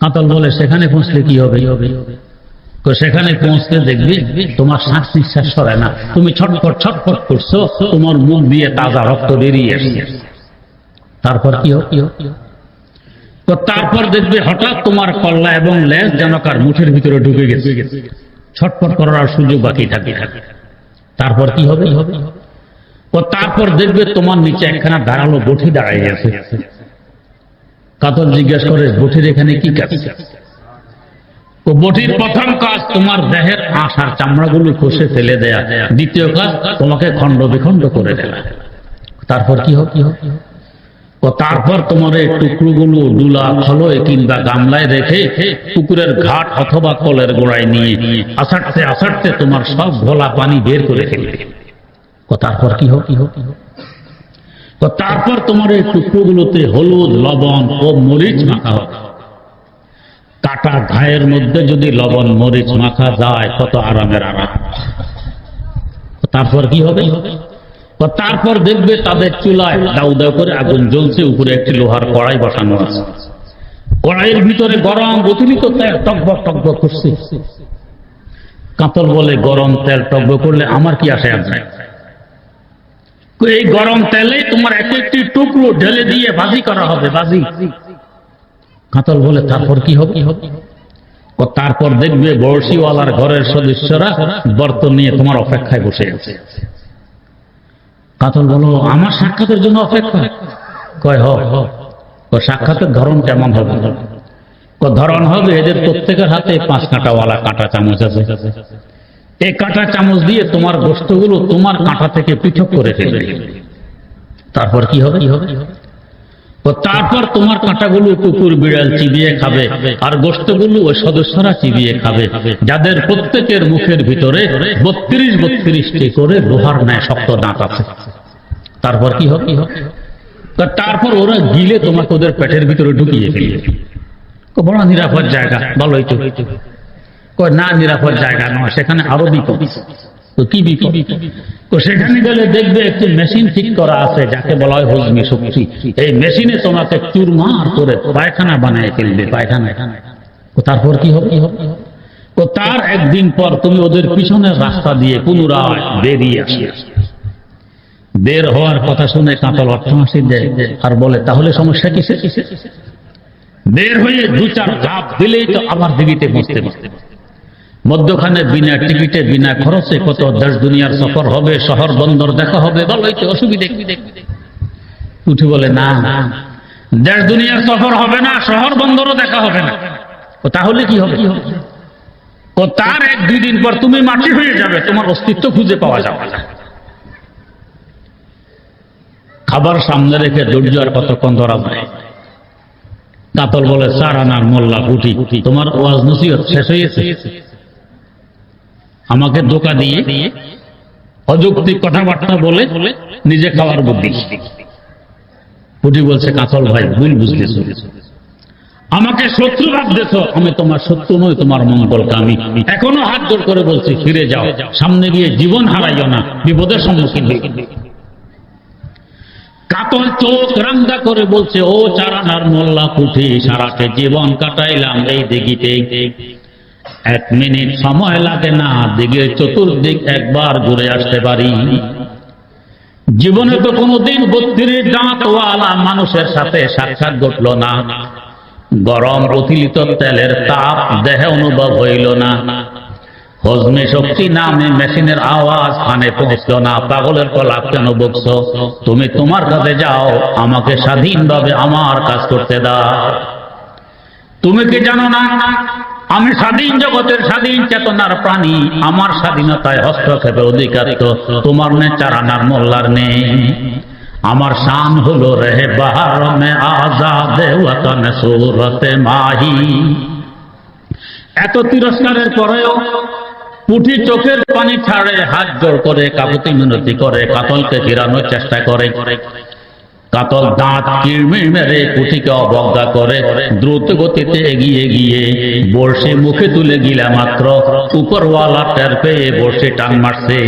কাতল বলে, সেখানে পৌঁছলে কি হবে? সেখানে পৌঁছতে দেখবি তোমার শ্বাস নিঃশ্বাস সরে না, তুমি ছটফট ছটফট করছো, তোমার মুখ দিয়ে তাজা রক্ত বেরিয়ে আসছে। তারপর কি হবে? তো তারপর দেখবে হঠাৎ তোমার কল্লা এবং লেজ যেন কার মুঠের ভিতরে ঢুকে গেছে, ছটফট করার সুযোগ বাকি থাকে। তারপর কি হবে? তো তারপর দেখবে তোমার নিচে একখানা ধারালো বঠি দাঁড়াই আছে। কাতল জিজ্ঞেস করে, বঠির এখানে কি কাজ? তো বঠির প্রথম কাজ তোমার দেহের আঁশ আর চামড়াগুলো খসে ফেলে দেয়া, দ্বিতীয় কাজ তোমাকে খণ্ড বিখণ্ড করে দেয়া। তারপর কি হবে? ও তারপর তোমার এই টুকরোগুলো ডুলা খলয় কিংবা গামলায় রেখে পুকুরের ঘাট অথবা কলের গোড়ায় নিয়ে আছাড়তে আছাড়তে তোমার সব ঘোলা পানি বের করে ফেলবে। তারপর কি হবে? তো তারপর তোমার এই টুকরোগুলোতে হলুদ, লবণ ও মরিচ মাখা হবে। কাটা ঘায়ের মধ্যে যদি লবণ মরিচ মাখা যায়, কত আরামের আরাম। তারপর কি হবে? তারপর দেখবে তাদের চুলায় দাউ দাউ করে আগুন জ্বলছে, উপরে একটি লোহার কড়াই বসানো আছে। কড়াইয়ের ভিতরে গরম অতিরিক্ত তেল টকবক টকবক করছে। কাতল বলে, গরম তেল টকবক করলে আমার কি আসে আসে? এই গরম তেলে তোমার এক একটি টুকরো ঢেলে দিয়ে ভাজি করা হবে, ভাজি। কাতল বলে, তারপর কি হবে? তারপর দেখবে বড়শিওয়ালার ঘরের সদস্যরা বর্তন নিয়ে তোমার অপেক্ষায় বসে আছে। কাতল বলো, আমার সাক্ষাতের জন্য অপেক্ষা? কয় হ। সাক্ষাতের ধরন কেমন হবে? ধরন হবে এদের প্রত্যেকের হাতে 5 কাঁটাওয়ালা কাঁটা চামচ আছে। এই কাঁটা চামচ দিয়ে তোমার গোশতগুলো তোমার কাঁটা থেকে পৃথক করে ফেলবে। তারপর কি হবে? তারপর তোমার কাঁটাগুলো কুকুর বিড়াল চিবিয়ে খাবে, আর গোশতগুলো ওই সদস্যরা চিবিয়ে খাবে, যাদের প্রত্যেকের মুখের ভিতরে 32-32টি করে লোহার ন্যায় শক্ত দাঁত আছে। তারপর কি হবে? তারপর ওরা গিলে তোমাকে ওদের পেটের ভিতরে ঢুকিয়ে ফেলবে। বড় নিরাপদ জায়গা, ভালোই তো। না, নিরাপদ জায়গা নয়, সেখানে আরো বিপদ। তো কি বিপদ? তো সেখানে গেলে দেখবে একটি মেশিন ঠিক করা আছে, যাকে বলা হয় হজমি শক্তি। এই মেশিনে তোমাকে চুরমার করে পায়খানা বানায় ফেলবে, পায়খানা। তারপর কি হবে? তো তার একদিন পর তুমি ওদের পিছনের রাস্তা দিয়ে পুনরায় বেরিয়ে আসি। বের হওয়ার কথা শুনে কাঁতল অট্টহাসি দেয় আর বলে, তাহলে সমস্যা কিসে? বের হয়ে 2-4 ধাপ দিলেই তো আবার দিঘিতে বসতে বসতে মধ্যখানে বিনা টিকিটে বিনা খরচে কত দেশ দুনিয়ার সফর হবে, শহর বন্দর দেখা হবে, ভালোই তো, অসুবিধে। উঠে বলে, না, দেশ দুনিয়ার সফর হবে না, শহর বন্দরও দেখা হবে না। তাহলে কি হবে? ও তার 1-2 দিন পর তুমি মাটি হয়ে যাবে, তোমার অস্তিত্ব খুঁজে পাওয়া যাবে না। খাবার সামনে রেখে ধৈর্য আর কতক্ষণ ধরা যায়? কাতল বলে, 4 আনার মোল্লা কুটি, তোমার ওয়াজ নসিহত শেষ হয়েছে? আমাকে ধোঁকা দিয়ে অযৌক্তিক কথাবার্তা বলে নিজে খাওয়ার বুদ্ধি। কুটি বলছে, কাতল ভাই ভুল বুঝতেছ, আমাকে শত্রু ভাবতেছ, আমি তোমার শত্রু নই, তোমার মঙ্গলকামী। এখনো হাত জোর করে বলছি, ফিরে যাও, সামনে গিয়ে জীবন হারাইও না, বিপদের সম্মুখীন হইবে। কাতল চোখ রাঙ্গা করে বলছে, ও 4 আনার মোল্লা কুঠি, সারাটে জীবন কাটাইলাম এই দিঘিতে, 1 মিনিট সময় লাগে না দিঘির চতুর্দিক একবার ঘুরে আসতে পারি। জীবনে তো কোনোদিন 32 দাঁতওয়ালা মানুষের সাথে সাক্ষাৎ ঘটল না, গরম অতিলিত তেলের তাপ দেহে অনুভব হইল না, হজমে শক্তি নামে মেশিনের আওয়াজ কানে পৌঁছল না। পাগলের কলাপ কেন বকছ? তুমি তোমার কাছে যাও, আমাকে স্বাধীনভাবে আমার কাজ করতে দাও। তুমি কি জানো না আমি স্বাধীন জগতের স্বাধীন চেতনার প্রাণী, আমার স্বাধীনতায় হস্তক্ষেপের অধিকার তো তোমার নে 4 আনার মোল্লার নেই। আমার শান হলো রেহে বাহার মে আজাদ ওয়াতন সুরতে মাহি। এত তিরস্কারের পরেও পুঁটি চোখের পানি ছাড়ে, হাত জোড় করে কাকুতি মিনতি করে, কাতলকে ফিরানোর চেষ্টা করে। কাতল দাঁত কিরমির মেরে পুঁটিকে অবজ্ঞা করে, দ্রুত গতিতে এগিয়ে গিয়ে বড়শি মুখে তুলে গিলা মাত্র উপরওয়ালা টের পেয়ে বড়শি টান মারছে।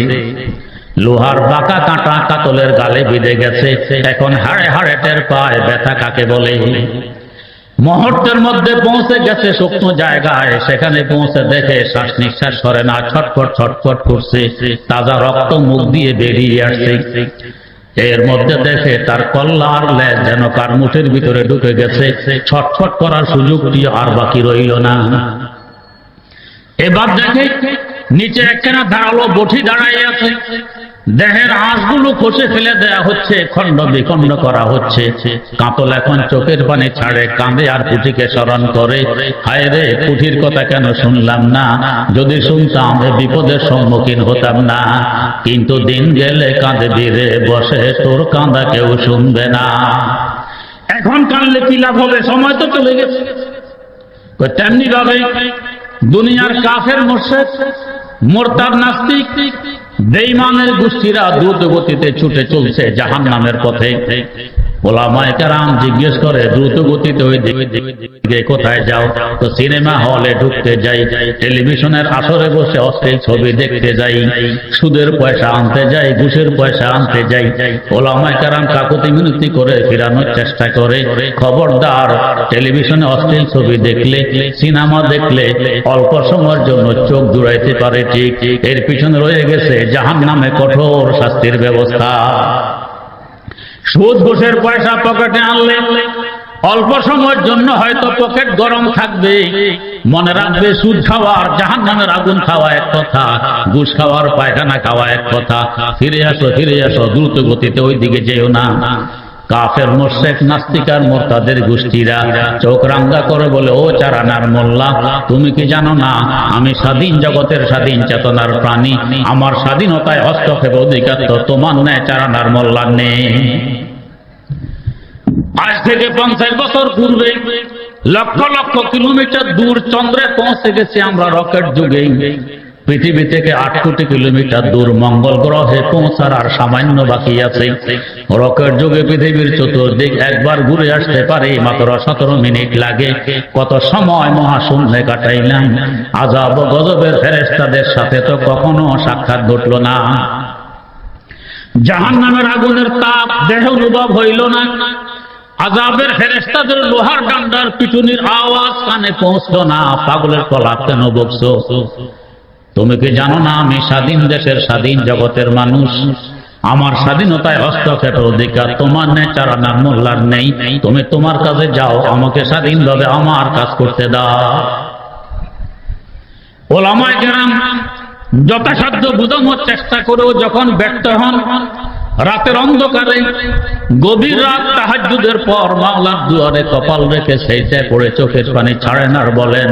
লোহার বাঁকা কাঁটা কাতলের গালে বিঁধে গেছে, এখন হাড়ে হাড়ে টের পায় ব্যথা কাকে বলে। মুহূর্তের মধ্যে পৌঁছে গেছে শুকনো জায়গায়, সেখানে পৌঁছে দেখে শ্বাস নিঃশ্বাস করে না, ছটফট ছটফট করছে, তাজা রক্ত মুখ দিয়ে বেরিয়ে আসছে। এর মধ্যে দেখে তার কল্লা আর লেজ যেন কার মুঠের ভিতরে ঢুকে গেছে, ছটফট করার সুযোগটি আর বাকি রইল না। এবার দেখে নিচে একখানা ধারালো বটি দাঁড়াই আছে, দেহের আঁশগুলো খসে ফেলে দেয়া হচ্ছে, খণ্ড বিখণ্ড করা হচ্ছে। কাতল এখন চোখের পানি ছাড়ে, কাঁদে আর পুঁটিকে স্মরণ করে, হায় রে পুঁটির কথা কেন শুনলাম না, যদি শুনতাম এ বিপদের সম্মুখীন হতাম না। কিন্তু দিন গেলে কাঁদবি রে বসে, তোর কাঁদা কেউ শুনবে না। এখন কাঁদলে কি লাভ হবে, সময় তো চলে গেছে। তেমনি ভাবে দুনিয়ার কাফের মুশরিক মুরতাদ নাস্তিক বেঈমানের গোষ্ঠীরা দ্রুত গতিতে ছুটে চলছে জাহান্নামের পথে। ওলামায়ে কেরাম জিজ্ঞেস করে, দ্রুত গতিতে ওই দিকে কোথায় যাও? তো সিনেমা হলে ঢুকতে যাই, টেলিভিশনের আসরে বসে অশ্লীল ছবি দেখতে যাই, সুদের পয়সা আনতে যাই, ঘুষের পয়সা আনতে যাই। ওলামায়ে কেরাম কাকুতি মিনতি করে ফিরানোর চেষ্টা করে, খবরদার, টেলিভিশনে অশ্লীল ছবি দেখলে, সিনেমা দেখলে অল্প সময়ের জন্য চোখ জুড়াইতে পারে ঠিক, এর পিছনে রয়ে গেছে জাহান্নামে কঠোর শাস্তির ব্যবস্থা। সুদ ঘুষের পয়সা পকেটে আনলে অল্প সময়ের জন্য হয়তো পকেট গরম থাকবে, মনে রাখবে সুদ খাওয়ার জাহান্নামের আগুন খাওয়া এক কথা, ঘুষ খাওয়ার পায়খানা খাওয়া এক কথা। ফিরে আসো, দ্রুত গতিতে ওই দিকে যেও না। কাফের মুশরিক নাস্তিকার মুরতাদের গোষ্ঠীরা চোখ রাঙ্গা করে বলে, ও 4 আনার মোল্লা, তুমি কি জানো না আমি স্বাধীন জগতের স্বাধীন চেতনার প্রাণী, আমার স্বাধীনতায় হস্তক্ষেপ অধিকার তো তোমার নেই 4 আনার মোল্লার নেই। আজ থেকে 50 বছর পূর্বে লক্ষ লক্ষ কিলোমিটার দূর চন্দ্রে পৌঁছে গেছি আমরা রকেট যুগে। পৃথিবী থেকে 8 কোটি কিলোমিটার দূর মঙ্গল গ্রহে পৌঁছার আর সামান্য বাকি আছে। রকেট যুগে পৃথিবীর চতুর্দিক একবার ঘুরে আসতে পারে মাত্র 17 মিনিট লাগে। কত সময় মহাশূন্যে কাটাইলাম, আযাব ও গজবের ফেরেশতাদের সাথে তো কখনো সাক্ষাৎ ঘটল না। জাহান্নামের আগুনের তাপ দেহে অনুভব হইল না, আযাবের ফেরেশতাদের লোহার ডান্ডার পিটুনির আওয়াজ কানে পৌঁছলো না। পাগলের কলা কেন বকছো? তুমি কি জানো না আমি স্বাধীন দেশের স্বাধীন জগতের মানুষ? আমার স্বাধীনতায় হস্তক্ষেপের অধিকার তোমার নেই, চারানার মোল্লার নেই। তুমি তোমার কাজে যাও, আমাকে স্বাধীনভাবে আমার কাজ করতে দাও। ওলামায়ে কেরাম যথাসাধ্য বুঝানোর চেষ্টা করেও যখন ব্যর্থ হন, রাতের অন্ধকারে গভীর রাত তাহাজ্জুদের পর মাওলার দুয়ারে কপাল রেখে সেইটায় পড়ে চোখের পানি ছাড়েন আর বলেন,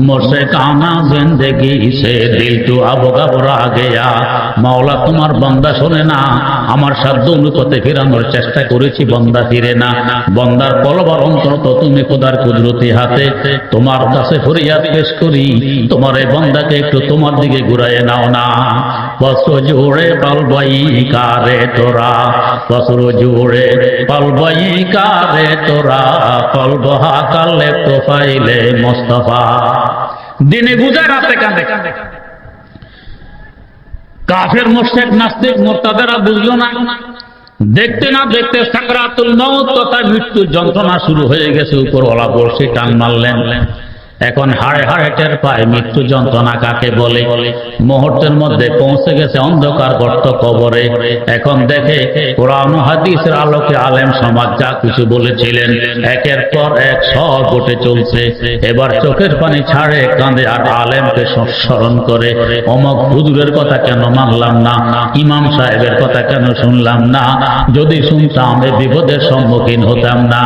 मुझसे काना जिंदगी से दिल तो अब घबरा गया। মাওলা তোমার বান্দা শোনে না, আমার সাধ্য অনুপাতে ফেরানোর চেষ্টা করেছি, বান্দা ফিরে না। বান্দার কলবার অন্তর তো তুমি খোদার কুদরতি হাতে। তোমার কাছে ফরিয়াদ পেশ করি, তোমার এই বান্দাকে একটু তোমার দিকে ঘুরাইয়ে নাও না। বস্ত্র জুড়ে পালবাই কারে তোরা, বস্ত্র জুড়ে পালবাই কারে তোরা, কলবহা কালে তোফাইলে মোস্তফা। দিনে বুঝায় রাতে কাঁদে। কাফের মুশরিক নাস্তিক মুরতাদেরা বুঝলো না। দেখতে না দেখতে সাকরাতুল মউত তথা মৃত্যু যন্ত্রণা শুরু হয়ে গেছে। উপরওয়ালা বর্ষি টান মারলেন। এখন হাড়ে হাড়ে টের পায় মৃত্যু যন্ত্রণা কাকে বলে। মুহূর্তের মধ্যে পৌঁছে গেছে অন্ধকার গর্ত কবরে। এখন দেখে কোরআন ও হাদিসের আলোকে আলেম সমাজ যা কিছু বলেছিলেন একের পর এক সব ঘটে চলছে। এবার চোখের পানি ছাড়ে, কাঁদে আর আলেমকে স্মরণ করে, অমক হুজুরের কথা কেন মানলাম না, ইমাম সাহেবের কথা কেন শুনলাম না, যদি শুনতাম এ বিপদের সম্মুখীন হতাম না।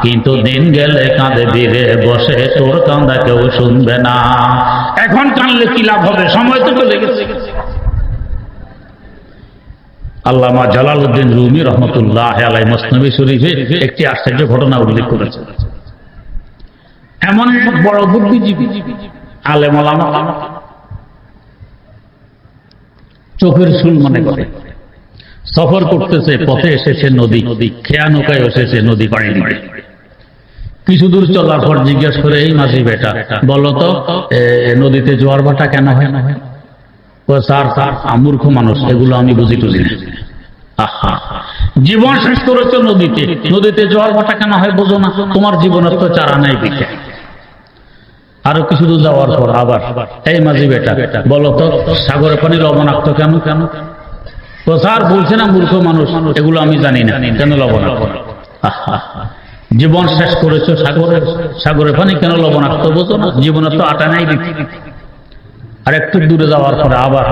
কিন্তু দিন গেলে কাঁদে বীরে বসে, তোর কান্দা কেউ শুনবে না। এখন কানলে কি লাভ হবে, সময় তো চলে গেছে। আল্লামা জালালউদ্দিন রুমি রহমতুল্লাহ আলাইহি মসনবী শরীফে একটি আশ্চর্য ঘটনা উল্লেখ করেছেন। এমন এক বড় বুদ্ধিজীবী আলেম ওলামা চোখের চুল মনে করে সফর করতেছে, পথে এসেছে নদী, খেয়া নৌকায় এসেছে নদী পাড়ি দিয়ে। কিছু দূর চলার পর জিজ্ঞেস করে, এই মাঝি বেটা বলো তো নদীতে জোয়ার ভাটা কেন হয় না? স্যার মূর্খ মানুষ, এগুলো আমি বুঝি টুঝি না। আহা, জীবন শেষ করেছো নদীতে, নদীতে জোয়ার ভাটা কেন হয় বোঝো না? তোমার জীবনের তো চারা নাই পিঠে। আরো কিছু দূর যাওয়ার পর আবার, এই মাঝি বেটা বলো তো সাগরের পানি লবণাক্ত কেন? তো স্যার বলছে না মূর্খ মানুষ, এগুলো আমি জানি না, কেন লবণাক্ত? আহা, জীবন শেষ করেছো সাগরের পানি কেন লবণাক্ত বোঝো না? জীবনের তো আটা নাই দেখি। আর একটু দূরে যাওয়ার পরে আবার,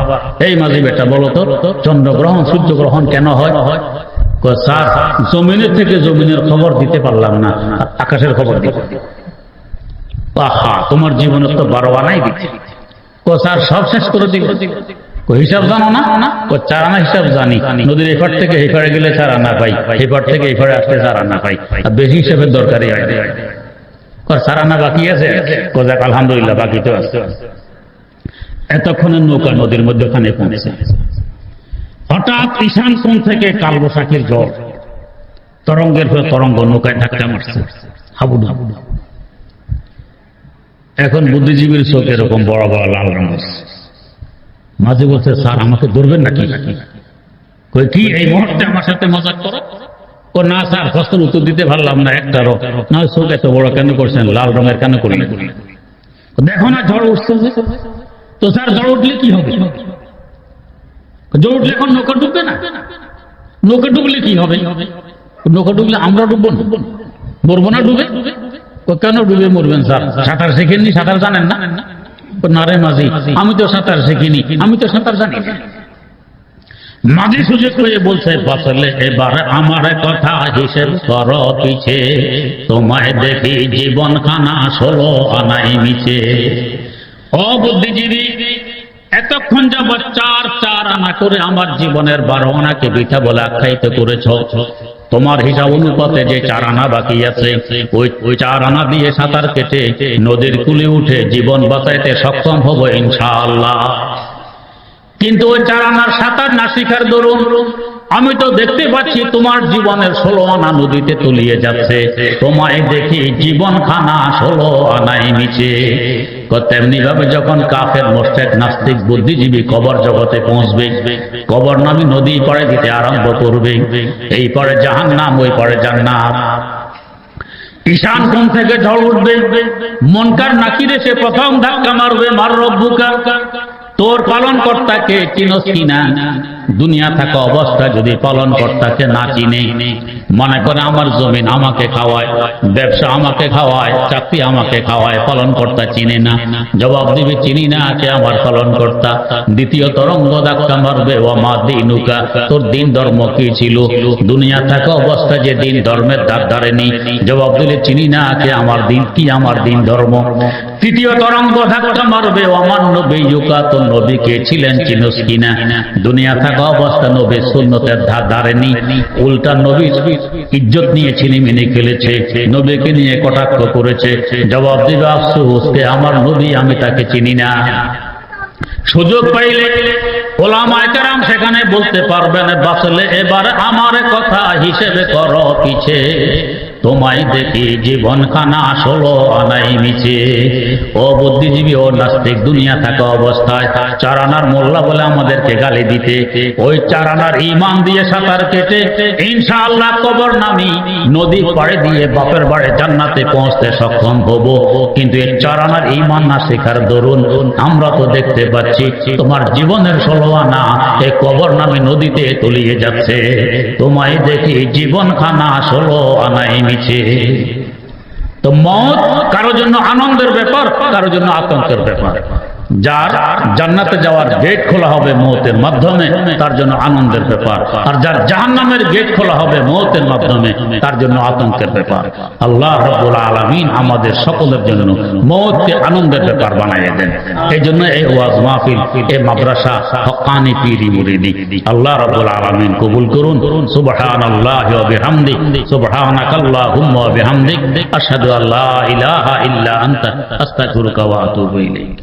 এই মাঝি বেটা বলো তো চন্দ্রগ্রহণ সূর্যগ্রহণ কেন হয়? স্যার জমিনের থেকে জমিনের খবর দিতে পারলাম না, আকাশের খবর দিতে। আহা, তোমার জীবনের তো 12 আনাই দিচ্ছে। স্যার সব শেষ করে দিল। হিসাব জানো না? চার আনা হিসাব জানি, নদীর এপার থেকে এপারে গেলে 4 আনা পাই, এপার থেকে এপারে আসলে 4 আনা পাই, আর বেশি হিসাবের দরকারই হয়। 4 আনা বাকি আছে, যাক আলহামদুলিল্লাহ বাকি তো আছে। এতক্ষণে নৌকা নদীর মধ্যখানে পৌঁছে। হঠাৎ ঈশান কোণ থেকে কালবৈশাখীর ঝড়, তরঙ্গের পর তরঙ্গ নৌকায় ধাক্কা মারছে, হাবুডুবু। এখন বুদ্ধিজীবীর চোখ এরকম বড় বড় লাল রঙের। মাঝে বলছে, স্যার আমাকে ধরবেন নাকি? কি এই মুহূর্তে আমার সাথে মজাক করো? না স্যার, প্রশ্নের উত্তর দিতে পারলাম না একটারও। না চোখ এত বড় কেন করছেন, লাল রঙের কেন করলেন? দেখো না ঝড় উঠছে। তো স্যার ঝড় উঠলে কি হবে? ঝড় উঠলে এখন নৌকা ডুববে না? নৌকা ডুবলে কি হবে? নৌকা ডুবলে আমরা ডুববো না, মরবো না ডুবে? কেন ডুবে মরবেন স্যার? সাঁতার শেখেননি, সাঁতার জানেন না? না রে মাঝি, আমি তো সাঁতার শিখিনি, আমি তো সাঁতার জানি না। মাঝি সুযোগ হয়ে বলছে, বাঁচলে এবার আমার কথা হিসেব করো পিছে, তোমায় দেখি জীবন খানা 16 আনাই মিছে। ও বুদ্ধিজীবী, এতক্ষণ যাবৎ 4 আনা করে আমার জীবনের 12 আনাকে বৃথা বলে আখ্যায়িত করেছ। তোমার হিসাব অনুপাতে যে 4 আনা বাকি আছে, ওই 4 আনা দিয়ে সাঁতার কেটে নদীর কূলে উঠে জীবন বাঁচাইতে সক্ষম হব ইনশাআল্লাহ। কিন্তু ওই 4 আনার সাঁতার না শিখার দরুন আমি তো দেখতে পাচ্ছি তোমার জীবনের 16 আনা নদীতে তলিয়ে যাচ্ছে। তোমায় দেখি জীবন খানা 16 আনাই মিছে। তেমনি ভাবে যখন কাফের মোশরিক নাস্তিক বুদ্ধিজীবী কবর জগতে পৌঁছবে, কবর নামী নদী পাড়ে দিতে আরম্ভ করবে। এই পারে জাহান্নাম, ওই পারে জান্নাত। ঈশান কোণ থেকে ঝড় উঠবে, মুনকার নাকির এসে প্রথম ধাক্কা মারবে, মার রব্বুকা, তোর পালন কর্তাকে চিনস কিনা? দুনিয়া থাকা অবস্থা যদি পালন কর্তাকে না চিনে, মনে করে আমার জমিন আমাকে খাওয়ায়, ব্যবসা আমাকে খাওয়ায়, চাকরি আমাকে খাওয়ায়, পালন কর্তা চিনে না, জবাব দিবে চিনি না কে আমার পালন কর্তা। দ্বিতীয় তরঙ্গ ধাক্কা মারবে, ওমা দিনুকা, তোর দিন ধর্ম কি ছিল? দুনিয়া থাকা অবস্থা যে দিন ধর্মের ধার ধারেনি, জবাব দিলে চিনি না কে আমার দিন, কি আমার দিন ধর্ম। তৃতীয় তরঙ্গ ধাক্কা মারবে, ওমান নবিয়ুকা, তোর নবী কে ছিলেন চিনস কিনা? দুনিয়া থাকা অবস্থা নবী সুন্নতের ধার ধারেনি, উল্টা নবীর ইজ্জত নিয়ে ছিনিমিনি খেলেছে, নবীকে নিয়ে কটাক্ষ করেছে, জবাব দিবে আফসোস কে আমার নবী, আমি তাকে চিনি না। সুযোগ পাইলে ওলামায়ে কেরাম সেখানে বলতে পারবেন, বাঁচলে এবার আমার কথা হিসেবে করো পিছে, তোমায় দেখি জীবন খানা 16 আনাই মিছে। ও বুদ্ধিজীবী, ও নাস্তিক, দুনিয়া থাকা অবস্থায় 4 আনার মোল্লা বলে আমাদেরকে গালি দিতে, ওই 4 আনার ইমান দিয়ে সাঁতার কেটে ইনশাআল্লাহ কবর নামি নদী পাড়ে দিয়ে বাপের বাড়ি জান্নাতে পৌঁছতে সক্ষম হব। কিন্তু এই 4 আনার ইমান না শেখার দরুন আমরা তো দেখতে পাচ্ছি তোমার জীবনের 16 আনা এই কবর নামে নদীতে তলিয়ে যাচ্ছে। তোমায় দেখি জীবন খানা 16 আনাই মিছে। তো মওত কারোর জন্য আনন্দের ব্যাপার, কারোর জন্য আতঙ্কের ব্যাপার। যার জান্নাতে যাওয়ার গেট খোলা হবে মওতের মাধ্যমে, তার জন্য আনন্দের ব্যাপার। আর যার জাহান্নামের গেট খোলা হবে মওতের মাধ্যমে, তার জন্য আতঙ্কের ব্যাপার। আল্লাহ রাব্বুল আলামিন আমাদের সকলের জন্য মওতকে আনন্দের ব্যাপার বানিয়ে দেন। এই জন্য এই ওয়াজ মাহফিল, এই মাদ্রাসা হক্কানি পীরি মুরিদি আল্লাহ রাব্বুল আলামিন কবুল করুন। সুবহানাল্লাহি ওয়া বিহামদিহি, সুবহানাকাল্লাহুম্মা ওয়া বিহামদিক, আশহাদু আল্লা ইলাহা ইল্লা আনতা, আস্তাগফিরুকা ওয়া আতুবু ইলাইক।